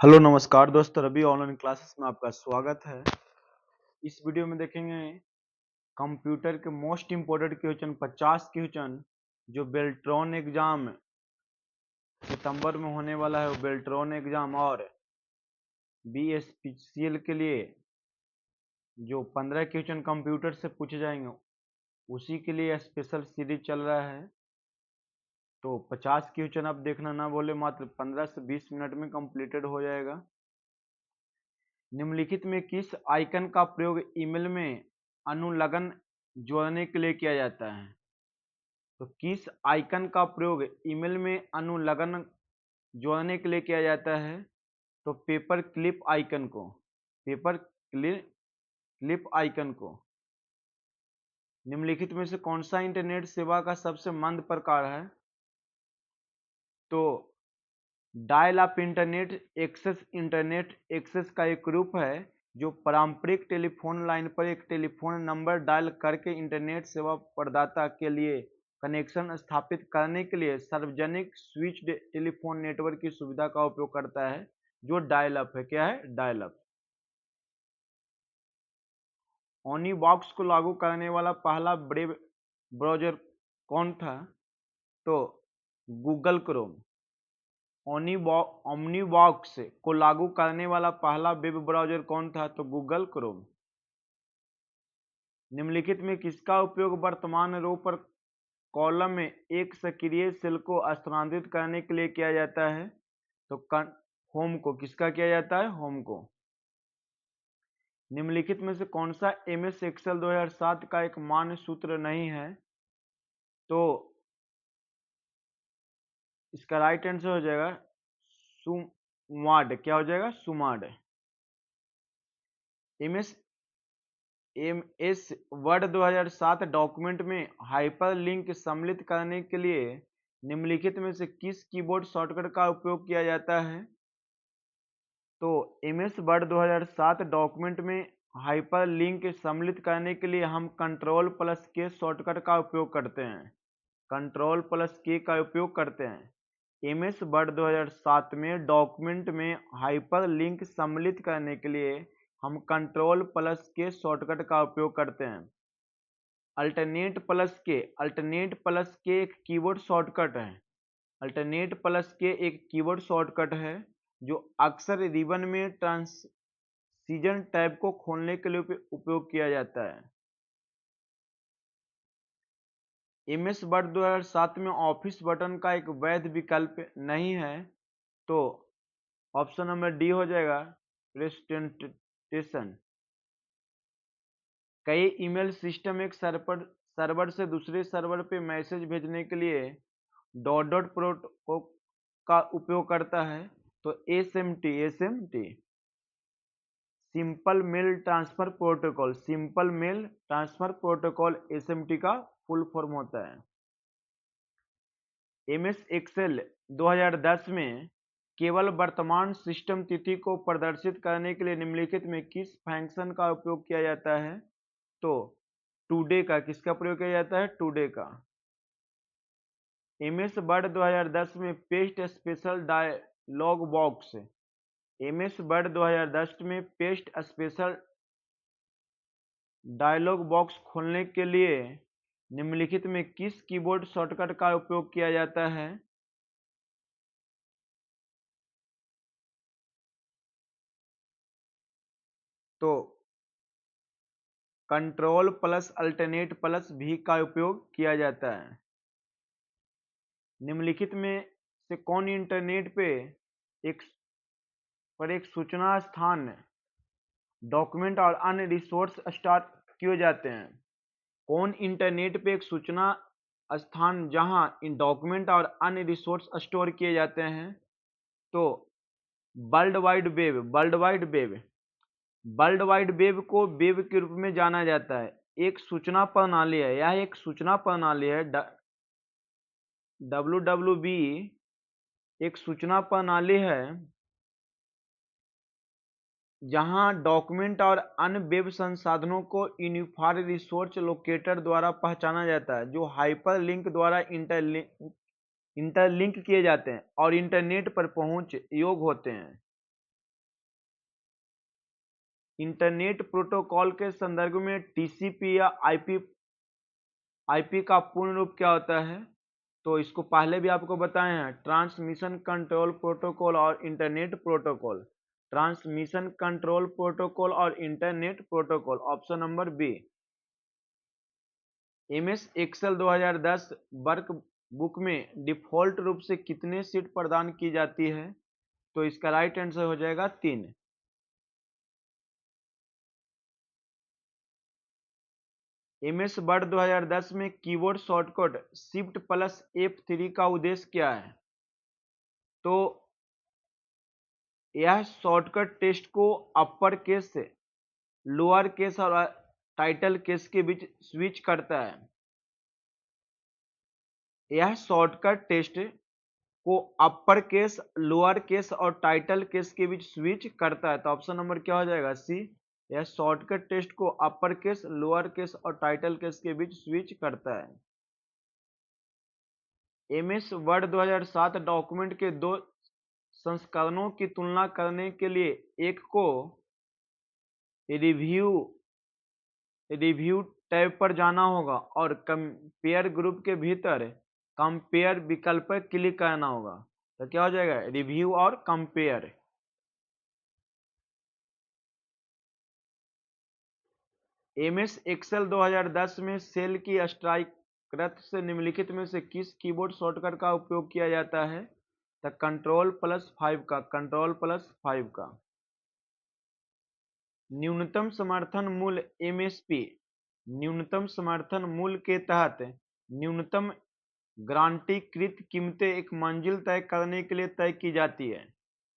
Hello नमस्कार दोस्तों, Ravi online classes में आपका स्वागत है। इस वीडियो में देखेंगे कंप्यूटर के मोस्ट इम्पोर्टेंट क्वेश्चन 50 क्वेश्चन जो बेल्ट्रॉन एग्जाम सितंबर में होने वाला है। वो बेल्ट्रॉन एग्जाम और BSPCL के लिए जो 15 क्वेश्चन कंप्यूटर से पूछे जाएंगे उसी के लिए स्पेशल सीरीज चल रहा है। तो 50 क्वेश्चन आप देखना ना बोले, मात्र 15 से 20 मिनट में कंप्लीटेड हो जाएगा। निम्नलिखित में किस आइकन का प्रयोग ईमेल में अनुलग्न जोड़ने के लिए किया जाता है? तो किस आइकन का प्रयोग ईमेल में अनुलग्न जोड़ने के लिए किया जाता है? तो पेपर क्लिप आइकन को, पेपर क्लिप आइकन को। निम्नलिखित में से कौन सा इंटरनेट सेवा का सबसे मंद प्रकार है? तो डायल अप इंटरनेट एक्सेस का एक रूप है जो पारंपरिक टेलीफोन लाइन पर एक टेलीफोन नंबर डायल करके इंटरनेट सेवा प्रदाता के लिए कनेक्शन स्थापित करने के लिए सार्वजनिक स्विच्ड टेलीफोन नेटवर्क की सुविधा का उपयोग करता है, जो डायल अप है। क्या है? Dial up. ओनिबॉक्स को लागू करने वाला पहला वेब ब्राउजर कौन था? तो गूगल क्रोम। ओमनीबॉक्स को लागू करने वाला पहला वेब ब्राउजर कौन था? तो गूगल क्रोम। निम्नलिखित में किसका उपयोग वर्तमान रो पर कॉलम में एक सक्रिय सेल को स्थानांतरित करने के लिए किया जाता है? तो होम को। किसका किया जाता है? होम को। निम्नलिखित में से कौन सा MS एक्सेल 2007 का एक मान्य सूत्र नहीं है? तो इसका राइट आंसर हो जाएगा सुमाड। क्या हो जाएगा? सुमाड। MS वर्ड 2007 डॉक्यूमेंट में हाइपरलिंक सम्मिलित करने के लिए निम्नलिखित में से किस कीबोर्ड शॉर्टकट का उपयोग किया जाता है? तो MS वर्ड 2007 डॉक्यूमेंट में हाइपरलिंक सम्मिलित करने के लिए हम Ctrl+K शॉर्टकट का उपयोग करते हैं। Ctrl+K का उपयोग करते हैं। MS वर्ड 2007 में डॉक्यूमेंट में हाइपरलिंक सम्मिलित करने के लिए हम Ctrl+K शॉर्टकट का उपयोग करते हैं। अल्टरनेट प्लस के एक कीबोर्ड शॉर्टकट है। अल्टरनेट+K एक कीबोर्ड शॉर्टकट है जो अक्सर रिबन में ट्रांजिशन टैब को खोलने के लिए उपयोग किया जाता है। MS वर्ड 2007 में ऑफिस बटन का एक वैध विकल्प नहीं है। तो ऑप्शन नंबर डी हो जाएगा, प्रेजेंटेशन। कई ईमेल सिस्टम एक सर्वर से दूसरे सर्वर पे मैसेज भेजने के लिए डॉट डॉट प्रोटोकॉल का उपयोग करता है। तो SMT simple mail transfer protocol. Simple mail transfer protocol SMT का फुल फॉर्म होता है। MS एक्सेल 2010 में केवल वर्तमान सिस्टम तिथि को प्रदर्शित करने के लिए निम्नलिखित में किस फंक्शन का उपयोग किया जाता है? तो टुडे का। किसका प्रयोग किया जाता है? टुडे का। MS वर्ड 2010 में paste special dialogue box. MS word 2010 में पेस्ट स्पेशल डायलॉग बॉक्स खोलने के लिए निम्नलिखित में किस कीबोर्ड शॉर्टकट का उपयोग किया जाता है? तो Ctrl+Alt+V का उपयोग किया जाता है। निम्नलिखित में से कौन इंटरनेट पे एक सूचना स्थान डॉक्यूमेंट और अन्य रिसोर्स स्टोर किए जाते हैं? कौन इंटरनेट पे एक सूचना स्थान जहां इन डॉक्यूमेंट और अन्य रिसोर्स स्टोर किए जाते हैं? तो world wide web. World wide web को वेब के रूप में जाना जाता है। एक सूचना प्रणाली है, यह एक सूचना प्रणाली है। WWW एक सूचना प्रणाली है जहां डॉक्यूमेंट और अन्य वेब संसाधनों को यूनिफाइड रिसोर्स लोकेटर द्वारा पहचाना जाता है, जो हाइपरलिंक द्वारा इंटरलिंक किए जाते हैं और इंटरनेट पर पहुंच योग्य होते हैं। इंटरनेट प्रोटोकॉल के संदर्भ में टीसीपी या आईपी का पूर्ण रूप क्या होता है? तो इसको पहले भी आपको बताए हैं, ट्रांसमिशन कंट्रोल प्रोटोकॉल और internet protocol. Transmission control protocol और internet protocol, option number B. MS Excel 2010 workbook में डिफॉल्ट रूप से कितने सीट प्रदान की जाती है? तो इसका राइट आंसर हो जाएगा 3। एमएस वर्ड 2010 में keyboard shortcut shift plus F3 का उद्देश्य क्या है? तो यह शॉर्टकट टेक्स्ट को अपर केस से लोअर केस और टाइटल केस के बीच स्विच करता है। यह शॉर्टकट टेक्स्ट को अपर केस, लोअर केस और टाइटल केस के बीच स्विच करता है। तो ऑप्शन नंबर क्या हो जाएगा? सी। यह शॉर्टकट टेक्स्ट को अपर केस, लोअर केस और टाइटल केस के बीच स्विच करता है। एमएस वर्ड 2007 डॉक्यूमेंट के 2 संस्करणों की तुलना करने के लिए एक को रिव्यू टैब पर जाना होगा और कंपेयर ग्रुप के भीतर कंपेयर विकल्प पर क्लिक करना होगा। तो क्या हो जाएगा? रिव्यू और कंपेयर। एमएस एक्सेल 2010 में सेल की स्ट्राइक से निम्नलिखित में से किस कीबोर्ड शॉर्टकट का उपयोग किया जाता है? तो Ctrl+5 का, Ctrl+5 का। न्यूनतम समर्थन मूल्य एमएसपी, न्यूनतम समर्थन मूल्य के तहत न्यूनतम गारंटीकृत कीमतें एक मंजिल तय करने के लिए तय की जाती है,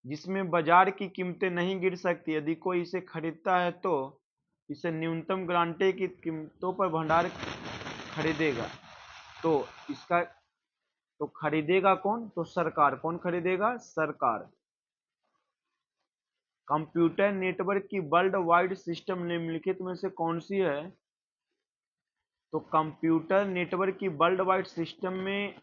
जिसमें बाजार की कीमतें नहीं गिर सकती। यदि कोई इसे खरीदता है तो इसे न्यूनतम गारंटी की कीमतों पर भंडार खरीदेगा। तो इसका तो खरीदेगा कौन? तो सरकार। कौन खरीदेगा? सरकार। कंप्यूटर नेटवर्क की वर्ल्ड वाइड सिस्टम निम्नलिखित में से कौन सी है? तो कंप्यूटर नेटवर्क की वर्ल्ड वाइड सिस्टम में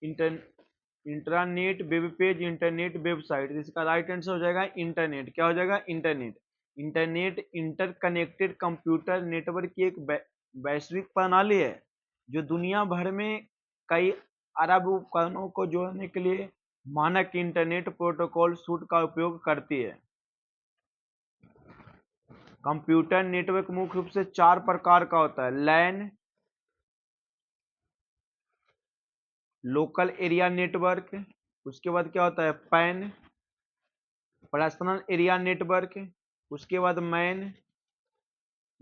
intranet, web page, internet, website. इसका राइट आंसर हो जाएगा इंटरनेट। क्या हो जाएगा? Internet. Internet interconnected computer network की एक वैश्विक प्रणाली है जो दुनिया भर में कई अरब उपकरणों को जोड़ने के लिए मानक इंटरनेट प्रोटोकॉल सूट का उपयोग करती है। कंप्यूटर नेटवर्क मुख्य रूप से 4 प्रकार का होता है। लैन, लोकल एरिया नेटवर्क, उसके बाद क्या होता है? पैन, पर्सनल एरिया नेटवर्क, उसके बाद मैन,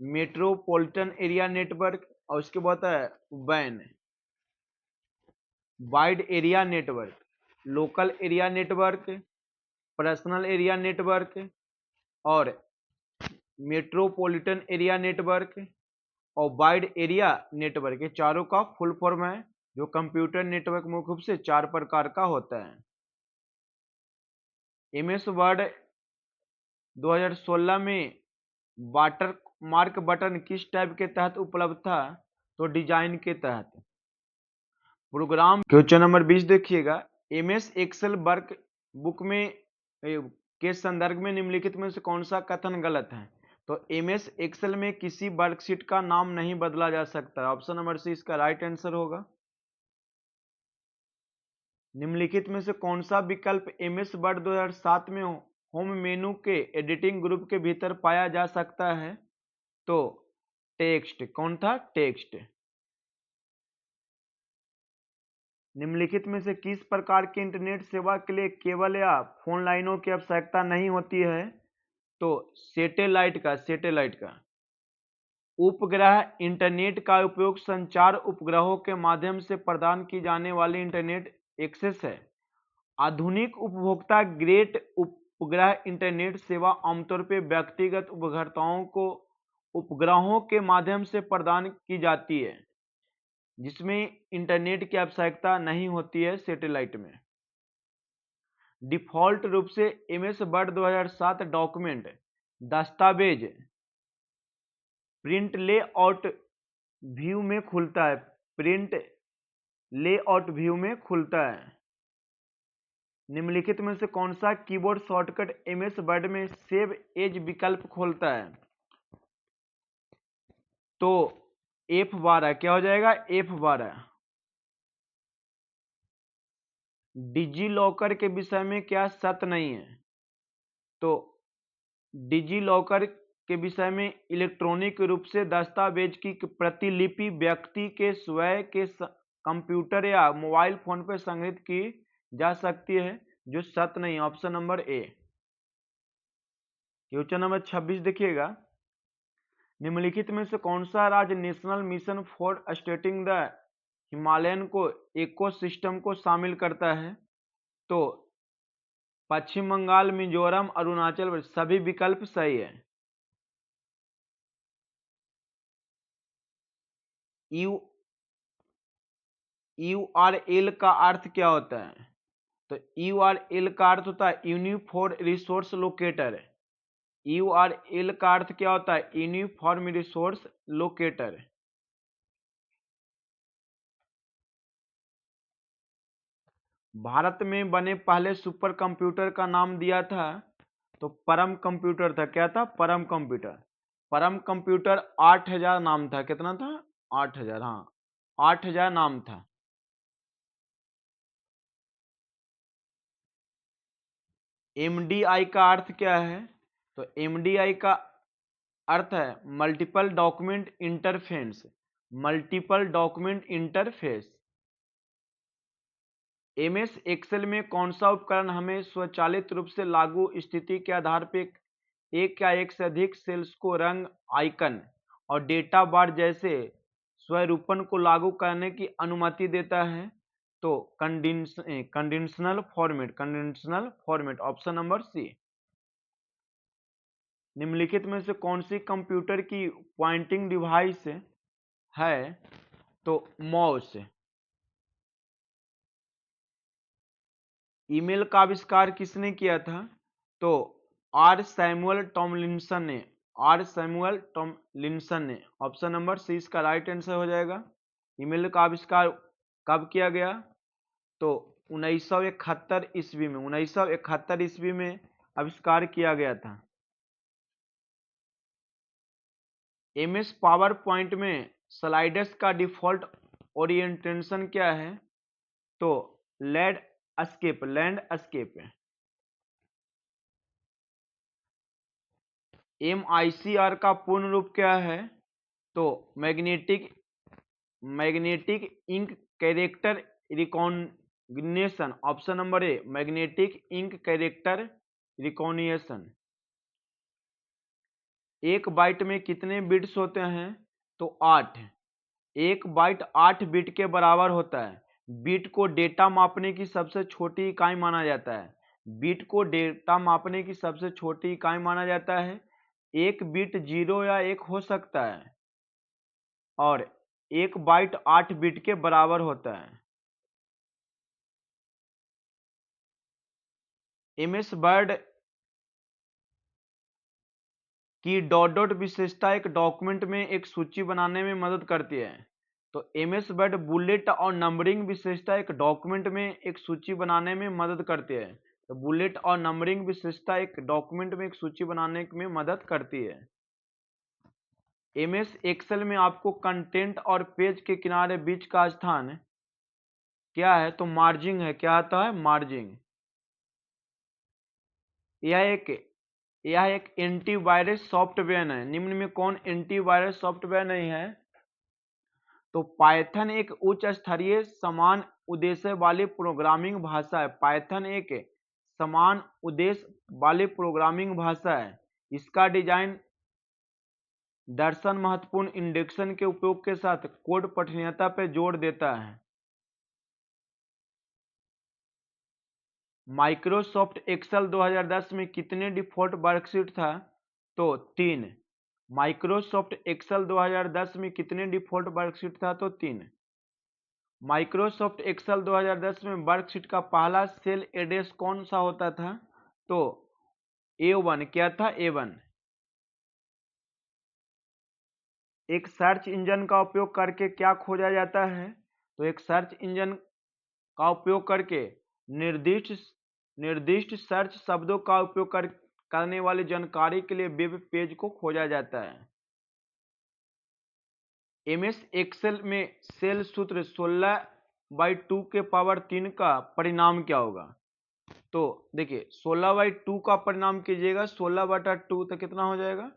मेट्रोपॉलिटन एरिया नेटवर्क और उसके बाद होता है वैन। Wide area network, local area network, personal area network और मेट्रोपॉलिटन एरिया नेटवर्क और वाइड एरिया नेटवर्क, ये चारों का फुल फॉर्म है जो कंप्यूटर नेटवर्क मुख्य रूप से 4 प्रकार का होता है। एमएस वर्ड 2016 में वाटर मार्क बटन किस टैब के तहत उपलब्ध था? तो डिजाइन के तहत। प्रोग्राम क्वेश्चन नंबर 20 देखिएगा। एमएस एक्सेल वर्क बुक में के संदर्भ में निम्नलिखित में से कौन सा कथन गलत है? तो एमएस एक्सेल में किसी वर्कशीट का नाम नहीं बदला जा सकता। ऑप्शन नंबर सी इसका राइट आंसर होगा। निम्नलिखित में से कौन सा विकल्प एमएस वर्ड 2007 में होम मेनू के एडिटिंग ग्रुप के भीतर पाया जा सकता है? तो टेक्स्ट। कौन था? टेक्स्ट। निम्नलिखित में से किस प्रकार की इंटरनेट सेवा के लिए केबल या फोन लाइनों की आवश्यकता नहीं होती है? तो सैटेलाइट का, सैटेलाइट का। उपग्रह इंटरनेट का उपयोग संचार उपग्रहों के माध्यम से प्रदान की जाने वाली इंटरनेट एक्सेस है। आधुनिक उपभोक्ता ग्रेड उपग्रह इंटरनेट सेवा आमतौर पर व्यक्तिगत उपभोक्ताओं को उपग्रहों के माध्यम से प्रदान की जाती है, जिसमें इंटरनेट की आवश्यकता नहीं होती है सैटेलाइट में। डिफॉल्ट रूप से एमएस वर्ड 2007 डॉक्यूमेंट दस्तावेज प्रिंट लेआउट व्यू में खुलता है। प्रिंट लेआउट व्यू में खुलता है। निम्नलिखित में से कौन सा कीबोर्ड शॉर्टकट एमएस वर्ड में सेव एज विकल्प खोलता है? तो F12 क्या हो जाएगा? F12। डिजी लॉकर के विषय में क्या सत्य नहीं है? तो डिजी लॉकर के विषय में इलेक्ट्रॉनिक रूप से दस्तावेज की प्रतिलिपि व्यक्ति के स्वयं के कंप्यूटर या मोबाइल फोन पर संग्रहित की जा सकती है, जो सत्य नहीं है। ऑप्शन नंबर ए। क्वेश्चन नंबर 26 देखिएगा, निम्नलिखित में से कौन सा राज्य national mission for stating the Himalayan को इकोसिस्टम को शामिल करता है? तो पश्चिम बंगाल, मिजोरम, अरुणाचल प्रदेश। सभी विकल्प सही है। URL का अर्थ क्या होता है? तो URL का अर्थ होता है यूनिफॉर्म रिसोर्स लोकेटर। URL का अर्थ क्या होता है? Uniform resource locator. भारत में बने पहले सुपर कंप्यूटर का नाम दिया था, तो परम कंप्यूटर था। क्या था? परम कंप्यूटर। परम कंप्यूटर 8000 नाम था। कितना था? 8000। हाँ, 8000 नाम था। MDI का अर्थ क्या है? तो MDI का अर्थ है multiple document interface. Multiple document interface. MS Excel में कौन सा उपकरण हमें स्वचालित रूप से लागू स्थिति के आधार पर एक या एक से अधिक सेल्स को रंग, आइकन और डेटा बार जैसे स्वरूपन को लागू करने की अनुमति देता है? तो conditional format. Conditional format. Option number C. निम्नलिखित में से कौन सी कंप्यूटर की पॉइंटिंग डिवाइस है? तो माउस। ईमेल का आविष्कार किसने किया था? तो आर सैमुअल टॉमलिंसन ने। आर सैमुअल टॉमलिंसन ने। ऑप्शन नंबर सी इसका राइट आंसर हो जाएगा। ईमेल का आविष्कार कब किया गया? तो 1971 ईस्वी में। 1971 ईस्वी में आविष्कार किया गया था। MS पावर पॉइंट में स्लाइडर्स का डिफॉल्ट ओरिएंटेशन क्या है? तो लैंडस्केप। लैंडस्केप। MICR का पूर्ण रूप क्या है? तो magnetic ink character recognition. Option number A, magnetic ink character recognition. एक बाइट में कितने बिट्स होते हैं? तो 8। एक बाइट 8 बिट के बराबर होता है। बिट को डेटा मापने की सबसे छोटी इकाई माना जाता है। बिट को डेटा मापने की सबसे छोटी इकाई माना जाता है। एक बिट 0 या 1 हो सकता है और एक बाइट 8 बिट के बराबर होता है। MS वर्ड की डॉट डॉट विशेषता एक डॉक्यूमेंट में एक सूची बनाने में मदद करती है। तो MS वर्ड बुलेट और नंबरिंग विशेषता एक डॉक्यूमेंट में एक सूची बनाने में मदद करती है। तो बुलेट और नंबरिंग विशेषता एक डॉक्यूमेंट में एक सूची बनाने में मदद करती है। MS एक्सेल में आपको कंटेंट और पेज के किनारे बीच का स्थान क्या है? तो मार्जिन है। क्या आता है? मार्जिन। यह एक एंटीवायरस सॉफ्टवेयर है। निम्न में कौन एंटीवायरस सॉफ्टवेयर नहीं है? तो पाइथन एक उच्च स्तरीय समान उद्देश्य वाली प्रोग्रामिंग भाषा है। पाइथन एक समान उद्देश्य वाली प्रोग्रामिंग भाषा है। इसका डिजाइन दर्शन महत्वपूर्ण इंडेक्सन के उपयोग के साथ कोड पठनीयता पर जोर देता है। माइक्रोसॉफ्ट एक्सेल 2010 में कितने डिफॉल्ट वर्कशीट था? तो 3। माइक्रोसॉफ्ट एक्सेल 2010 में कितने डिफॉल्ट वर्कशीट था? तो 3। माइक्रोसॉफ्ट एक्सेल 2010 में वर्कशीट का पहला सेल एड्रेस कौन सा होता था? तो A1। क्या था? A1। एक सर्च इंजन का उपयोग करके क्या खोजा जाता है? तो एक सर्च इंजन का उपयोग करके निर्दिष्ट निर्दिष्ट सर्च शब्दों का उपयोग करने वाली जानकारी के लिए वेब पेज को खोजा जाता है। एमएस एक्सेल में सेल सूत्र 16/2 के पावर 3 का परिणाम क्या होगा? तो देखिए 16/2 का परिणाम कीजिएगा, 16/2 तो कितना हो जाएगा?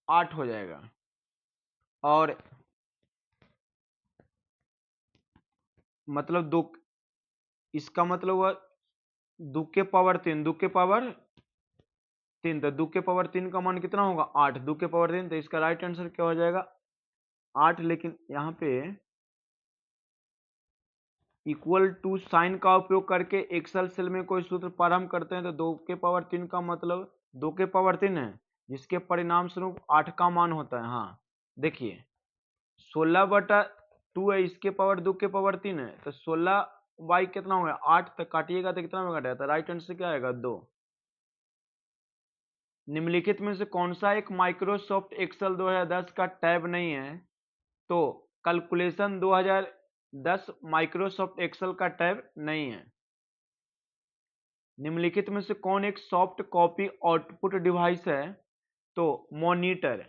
8 हो जाएगा। और मतलब 2, इसका मतलब हुआ 2 के पावर 3, 2 के पावर 3, तो 2 के पावर 3 का मान कितना होगा? 8। 2 के पावर 3, तो इसका राइट आंसर क्या हो जाएगा? 8। लेकिन यहाँ पे इक्वल टू साइन का उपयोग करके एक्सेल सेल में कोई सूत्र प्रारंभ करते हैं तो 2 के पावर 3 का मतलब 2 के पावर 3 है, जिसके परिणाम स्वरूप 8 का मान होता है। हाँ देखिए 16/2 है, इसके पावर 2 के पावर 3 है, तो 16 बाई कितना होगा? 8। तक काटिएगा तो कितना में कटेगा? तो राइट आंसर क्या आएगा? 2। निम्नलिखित में से कौन सा एक माइक्रोसॉफ्ट एक्सेल 2010 का टैब नहीं है? तो कैलकुलेशन 2010 माइक्रोसॉफ्ट एक्सेल का टैब नहीं है। निम्नलिखित में से कौन एक सॉफ्ट कॉपी आउटपुट डिवाइस है? तो मॉनिटर।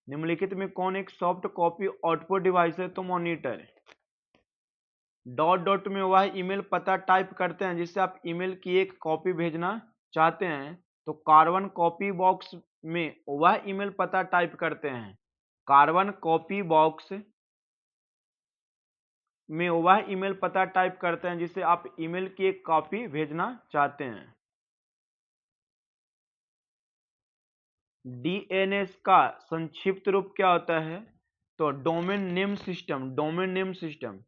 निम्नलिखित में कौन एक सॉफ्ट कॉपी आउटपुट डिवाइस है? तो मॉनिटर। डॉट डॉट में वह ईमेल पता टाइप करते हैं जिससे आप ईमेल की एक कॉपी भेजना चाहते हैं, तो कार्बन कॉपी बॉक्स में वह ईमेल पता टाइप करते हैं। कार्बन कॉपी बॉक्स में वह ईमेल पता टाइप करते हैं जिससे आप ईमेल की एक कॉपी भेजना चाहते हैं। डीएनएस का संक्षिप्त रूप क्या होता है? तो domain name system. Domain name system.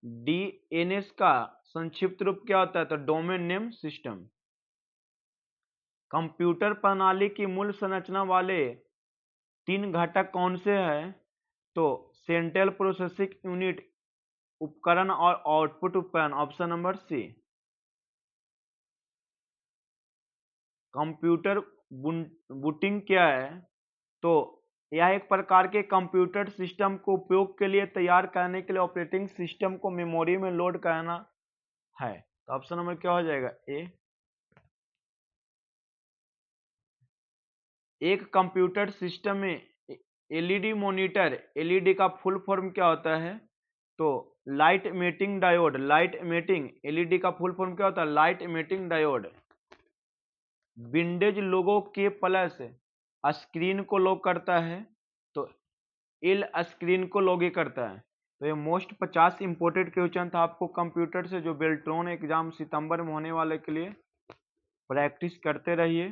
DNS का संक्षिप्त रूप क्या होता है? तो डोमेन नेम सिस्टम। कंप्यूटर प्रणाली की मूल संरचना वाले 3 घटक कौन से हैं? तो सेंट्रल प्रोसेसिंग यूनिट, उपकरण और आउटपुट उपकरण। Option number C. Computer booting क्या है? तो यह एक प्रकार के कंप्यूटर सिस्टम को उपयोग के लिए तैयार करने के लिए ऑपरेटिंग सिस्टम को मेमोरी में लोड करना है। तो ऑप्शन नंबर क्या हो जाएगा? ए। एक कंप्यूटर सिस्टम में एलईडी मॉनिटर, एलईडी का फुल फॉर्म क्या होता है? तो light emitting diode. Light emitting, LED का फुल फॉर्म क्या होता है? Light emitting diode. विंडोज लोगो के प्लस स्क्रीन को लॉक करता है, तो एल स्क्रीन को लॉग करता है। तो ये मोस्ट 50 इंपोर्टेड क्वेश्चन था आपको कंप्यूटर से, जो बेल्ट्रॉन एग्जाम सितंबर में होने वाले के लिए प्रैक्टिस करते रहिए।